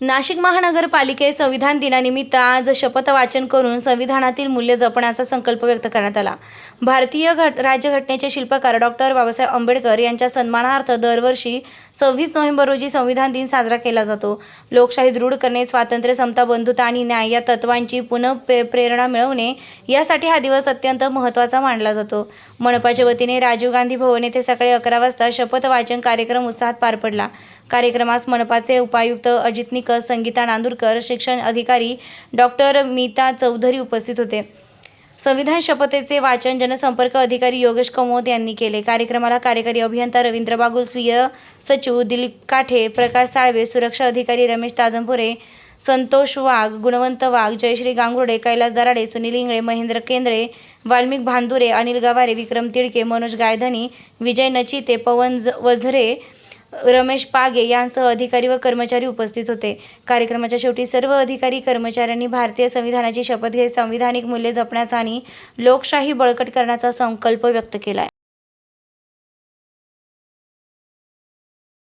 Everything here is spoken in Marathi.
नाशिक महानगरपालिकेत संविधान दिनानिमित्त आज शपथ वाचन करून संविधानातील मूल्य जपण्याचा संकल्प व्यक्त करण्यात आला। भारतीय राज्यघटनेचे शिल्पकार डॉक्टर बाबासाहेब आंबेडकर यांच्या सन्मानार्थ दरवर्षी 26 नोव्हेंबर रोजी संविधान दिन साजरा केला जातो। लोकशाही दृढ करणे, स्वातंत्र्य, समता, बंधुता आणि न्याय या तत्वांची प्रेरणा मिळवणे यासाठी हा दिवस अत्यंत महत्त्वाचा मानला जातो। मनपाच्या वतीने राजीव गांधी भवन येथे सकाळी 11 वाजता शपथ वाचन कार्यक्रम उत्साहात पार पडला। कार्यक्रमास मनपाचे उपायुक्त अजित निकस, संगीता नांदुरकर, शिक्षण अधिकारी डॉक्टर मीता चौधरी उपस्थित होते। संविधान शपथेचे वाचन जनसंपर्क अधिकारी योगेश कमोद यांनी केले। कार्यक्रमाला कार्यकारी अभियंता रवींद्र बागुल, स्वीय सचिव दिलीप काठे, प्रकाश साळवे, सुरक्षा अधिकारी रमेश ताजमपुरे, संतोष वाघ, गुणवंत वाघ, जयश्री गांगुर्डे, कैलास दराडे, सुनील इंगळे, महेंद्र केंद्रे, वाल्मिक भांदुरे, अनिल गवारे, विक्रम तिडके, मनोज गायधनी, विजय नचिते, पवन वझरे, रमेश पागे यांसह अधिकारी व कर्मचारी उपस्थित होते। कार्यक्रमाच्या शेवटी सर्व अधिकारी कर्मचाऱ्यांनी भारतीय संविधानाची शपथ घेत संविधानिक मूल्ये जपण्याचा आणि लोकशाही बळकट करण्याचा संकल्प व्यक्त केला।